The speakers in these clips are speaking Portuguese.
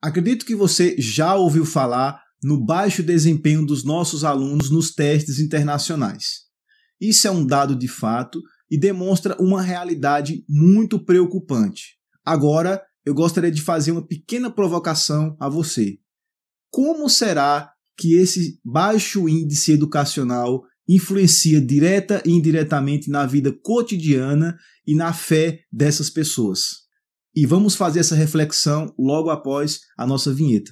Acredito que você já ouviu falar no baixo desempenho dos nossos alunos nos testes internacionais. Isso é um dado de fato e demonstra uma realidade muito preocupante. Agora, eu gostaria de fazer uma pequena provocação a você. Como será que esse baixo índice educacional influencia direta e indiretamente na vida cotidiana e na fé dessas pessoas? E vamos fazer essa reflexão logo após a nossa vinheta.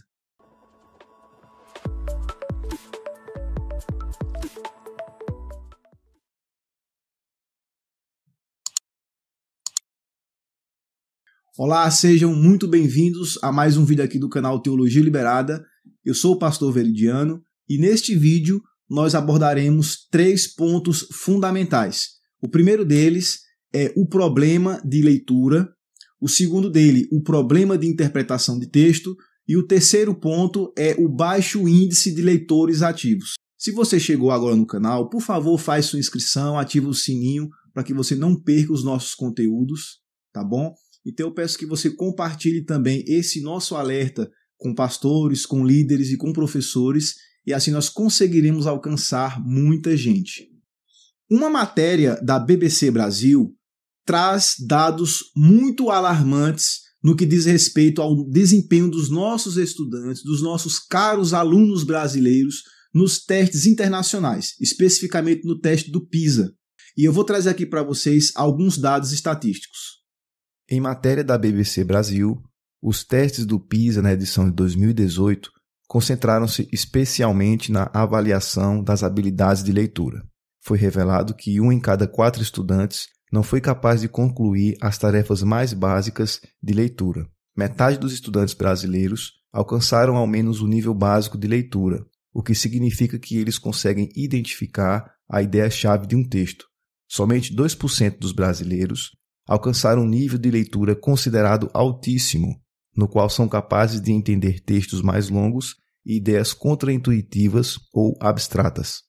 Olá, sejam muito bem-vindos a mais um vídeo aqui do canal Teologia Liberada. Eu sou o pastor Veridiano e neste vídeo nós abordaremos 3 pontos fundamentais. O primeiro deles é o problema de leitura, o segundo dele, o problema de interpretação de texto, e o terceiro ponto é o baixo índice de leitores ativos. Se você chegou agora no canal, por favor, faz sua inscrição, ativa o sininho para que você não perca os nossos conteúdos, tá bom? Então eu peço que você compartilhe também esse nosso alerta com pastores, com líderes e com professores, e assim nós conseguiremos alcançar muita gente. Uma matéria da BBC Brasil traz dados muito alarmantes no que diz respeito ao desempenho dos nossos estudantes, dos nossos caros alunos brasileiros nos testes internacionais, especificamente no teste do PISA. E eu vou trazer aqui para vocês alguns dados estatísticos. Em matéria da BBC Brasil, os testes do PISA na edição de 2018 concentraram-se especialmente na avaliação das habilidades de leitura. Foi revelado que 1 em cada 4 estudantes não foi capaz de concluir as tarefas mais básicas de leitura. Metade dos estudantes brasileiros alcançaram ao menos o nível básico de leitura, o que significa que eles conseguem identificar a ideia-chave de um texto. Somente 2% dos brasileiros alcançaram um nível de leitura considerado altíssimo, no qual são capazes de entender textos mais longos e ideias contraintuitivas ou abstratas.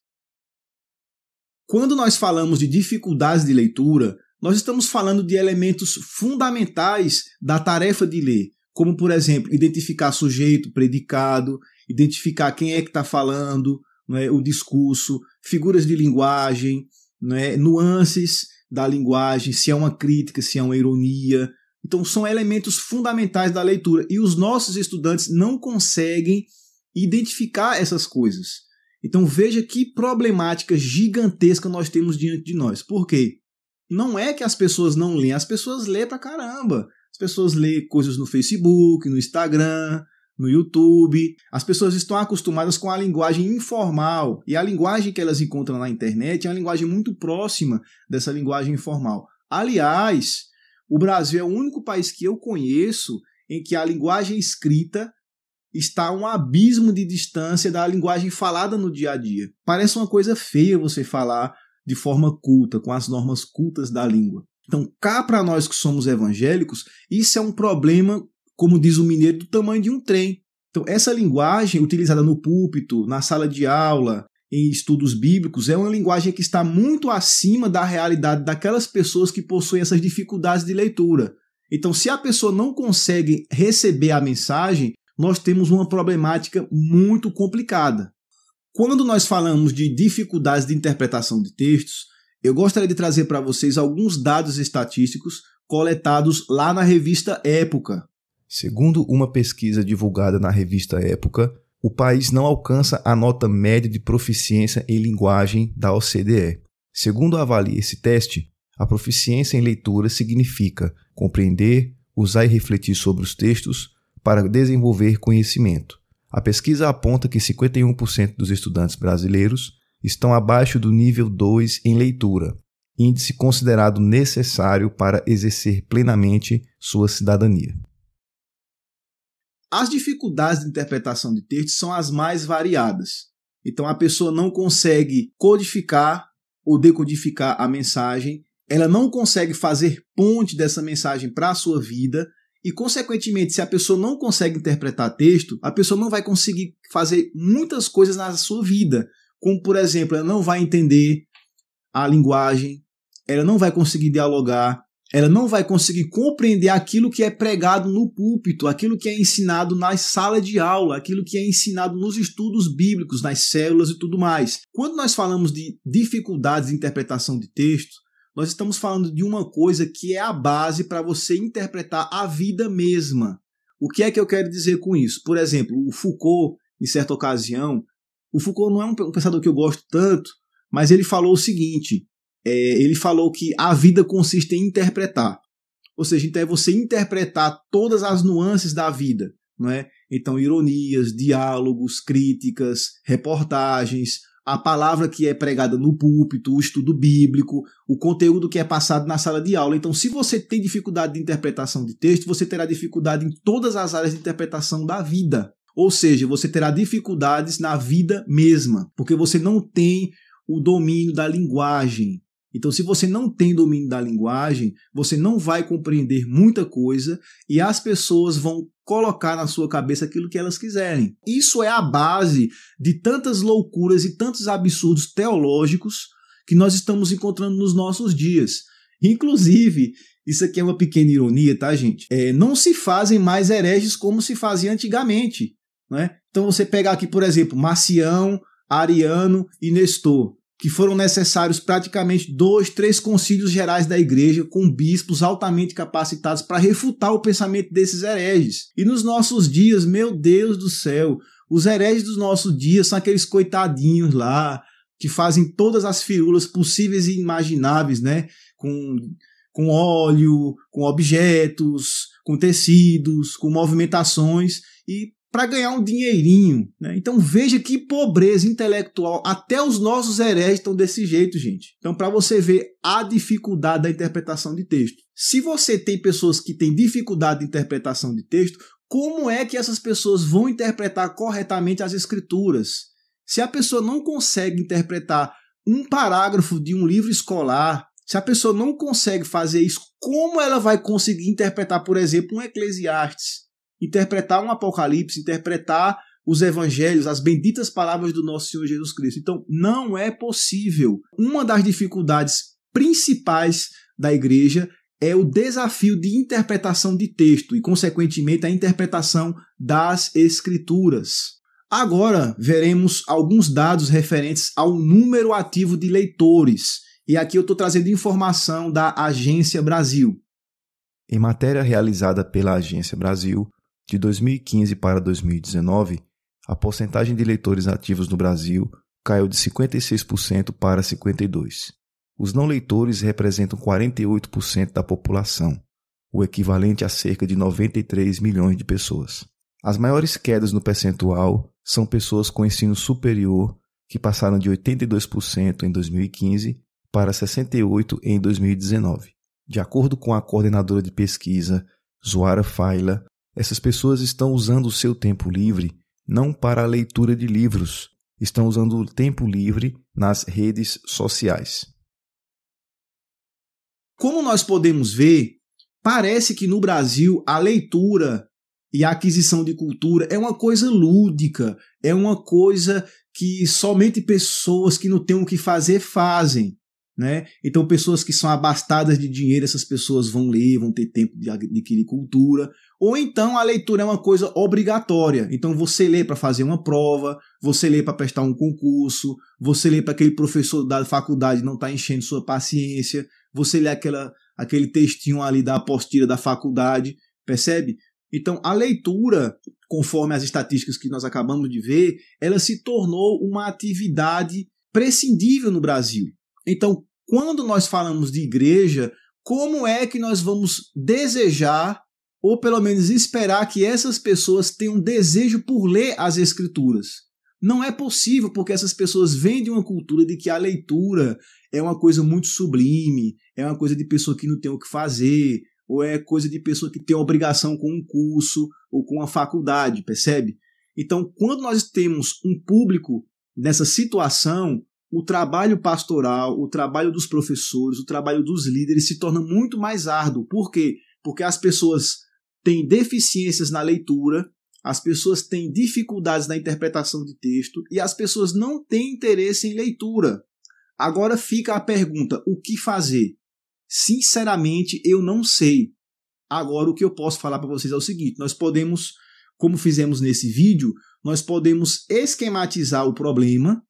Quando nós falamos de dificuldades de leitura, nós estamos falando de elementos fundamentais da tarefa de ler, como, por exemplo, identificar sujeito, predicado, identificar quem é que está falando, o discurso, figuras de linguagem, nuances da linguagem, se é uma crítica, se é uma ironia. Então são elementos fundamentais da leitura e os nossos estudantes não conseguem identificar essas coisas. Então veja que problemática gigantesca nós temos diante de nós. Por quê? Não é que as pessoas não leem, as pessoas lêem pra caramba. As pessoas lêem coisas no Facebook, no Instagram, no YouTube. As pessoas estão acostumadas com a linguagem informal e a linguagem que elas encontram na internet é uma linguagem muito próxima dessa linguagem informal. Aliás, o Brasil é o único país que eu conheço em que a linguagem escrita está a um abismo de distância da linguagem falada no dia a dia. Parece uma coisa feia você falar de forma culta, com as normas cultas da língua. Então, cá para nós que somos evangélicos, isso é um problema, como diz o mineiro, do tamanho de um trem. Então, essa linguagem utilizada no púlpito, na sala de aula, em estudos bíblicos, é uma linguagem que está muito acima da realidade daquelas pessoas que possuem essas dificuldades de leitura. Então, se a pessoa não consegue receber a mensagem, nós temos uma problemática muito complicada. Quando nós falamos de dificuldades de interpretação de textos, eu gostaria de trazer para vocês alguns dados estatísticos coletados lá na revista Época. Segundo uma pesquisa divulgada na revista Época, o país não alcança a nota média de proficiência em linguagem da OCDE. Segundo avalia esse teste, a proficiência em leitura significa compreender, usar e refletir sobre os textos para desenvolver conhecimento. A pesquisa aponta que 51% dos estudantes brasileiros estão abaixo do nível 2 em leitura, índice considerado necessário para exercer plenamente sua cidadania. As dificuldades de interpretação de textos são as mais variadas. Então a pessoa não consegue codificar ou decodificar a mensagem, ela não consegue fazer ponte dessa mensagem para a sua vida e, consequentemente, se a pessoa não consegue interpretar texto, a pessoa não vai conseguir fazer muitas coisas na sua vida, como, por exemplo, ela não vai entender a linguagem, ela não vai conseguir dialogar, ela não vai conseguir compreender aquilo que é pregado no púlpito, aquilo que é ensinado na sala de aula, aquilo que é ensinado nos estudos bíblicos, nas células e tudo mais. Quando nós falamos de dificuldades de interpretação de texto, nós estamos falando de uma coisa que é a base para você interpretar a vida mesma. O que é que eu quero dizer com isso? Por exemplo, o Foucault, em certa ocasião, o Foucault não é um pensador que eu gosto tanto, mas ele falou o seguinte, ele falou que a vida consiste em interpretar. Ou seja, então é você interpretar todas as nuances da vida, não é? Então, ironias, diálogos, críticas, reportagens, a palavra que é pregada no púlpito, o estudo bíblico, o conteúdo que é passado na sala de aula. Então, se você tem dificuldade de interpretação de texto, você terá dificuldade em todas as áreas de interpretação da vida. Ou seja, você terá dificuldades na vida mesma, porque você não tem o domínio da linguagem. Então, se você não tem domínio da linguagem, você não vai compreender muita coisa e as pessoas vão colocar na sua cabeça aquilo que elas quiserem. Isso é a base de tantas loucuras e tantos absurdos teológicos que nós estamos encontrando nos nossos dias. Inclusive, isso aqui é uma pequena ironia, tá, gente? Não se fazem mais hereges como se fazia antigamente, né? Então, você pega aqui, por exemplo, Marcião, Ariano e Nestor, que foram necessários praticamente 2, 3 concílios gerais da igreja com bispos altamente capacitados para refutar o pensamento desses hereges. E nos nossos dias, meu Deus do céu, os hereges dos nossos dias são aqueles coitadinhos lá que fazem todas as firulas possíveis e imagináveis, né? Com óleo, com objetos, com tecidos, com movimentações e para ganhar um dinheirinho, né? Então veja que pobreza intelectual, até os nossos hereges estão desse jeito, gente. Então, para você ver a dificuldade da interpretação de texto. Se você tem pessoas que têm dificuldade de interpretação de texto, como é que essas pessoas vão interpretar corretamente as escrituras? Se a pessoa não consegue interpretar um parágrafo de um livro escolar, se a pessoa não consegue fazer isso, como ela vai conseguir interpretar, por exemplo, um Eclesiastes? Interpretar um Apocalipse, interpretar os evangelhos, as benditas palavras do nosso Senhor Jesus Cristo. Então, não é possível. Uma das dificuldades principais da igreja é o desafio de interpretação de texto e, consequentemente, a interpretação das Escrituras. Agora, veremos alguns dados referentes ao número ativo de leitores. E aqui eu estou trazendo informação da Agência Brasil. Em matéria realizada pela Agência Brasil, de 2015 para 2019, a porcentagem de leitores ativos no Brasil caiu de 56% para 52%. Os não leitores representam 48% da população, o equivalente a cerca de 93 milhões de pessoas. As maiores quedas no percentual são pessoas com ensino superior, que passaram de 82% em 2015 para 68% em 2019. De acordo com a coordenadora de pesquisa, Zoara Faila, essas pessoas estão usando o seu tempo livre não para a leitura de livros, estão usando o tempo livre nas redes sociais. Como nós podemos ver, parece que no Brasil a leitura e a aquisição de cultura é uma coisa lúdica, é uma coisa que somente pessoas que não têm o que fazer fazem. Né? Então, pessoas que são abastadas de dinheiro, essas pessoas vão ler, vão ter tempo de adquirir cultura. Ou então a leitura é uma coisa obrigatória. Então, você lê para fazer uma prova, você lê para prestar um concurso, você lê para aquele professor da faculdade não estar enchendo sua paciência, você lê aquele textinho ali da apostila da faculdade, percebe? Então, a leitura, conforme as estatísticas que nós acabamos de ver, ela se tornou uma atividade prescindível no Brasil. Então, quando nós falamos de igreja, como é que nós vamos desejar, ou pelo menos esperar que essas pessoas tenham desejo por ler as Escrituras? Não é possível, porque essas pessoas vêm de uma cultura de que a leitura é uma coisa muito sublime, é uma coisa de pessoa que não tem o que fazer, ou é coisa de pessoa que tem obrigação com um curso ou com uma faculdade, percebe? Então, quando nós temos um público nessa situação, o trabalho pastoral, o trabalho dos professores, o trabalho dos líderes se torna muito mais árduo. Por quê? Porque as pessoas têm deficiências na leitura, as pessoas têm dificuldades na interpretação de texto e as pessoas não têm interesse em leitura. Agora fica a pergunta, o que fazer? Sinceramente, eu não sei. Agora, o que eu posso falar para vocês é o seguinte: nós podemos, como fizemos nesse vídeo, nós podemos esquematizar o problema,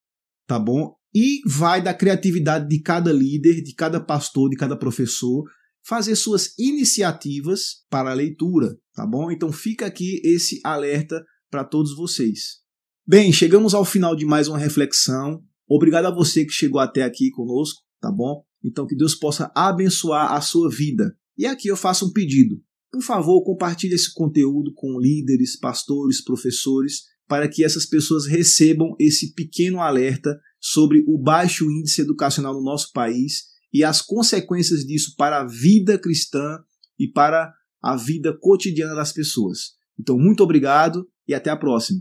tá bom? E vai da criatividade de cada líder, de cada pastor, de cada professor, fazer suas iniciativas para a leitura, tá bom? Então fica aqui esse alerta para todos vocês. Bem, chegamos ao final de mais uma reflexão. Obrigado a você que chegou até aqui conosco, tá bom? Então que Deus possa abençoar a sua vida. E aqui eu faço um pedido. Por favor, compartilhe esse conteúdo com líderes, pastores, professores, para que essas pessoas recebam esse pequeno alerta sobre o baixo índice educacional no nosso país e as consequências disso para a vida cristã e para a vida cotidiana das pessoas. Então, muito obrigado e até a próxima.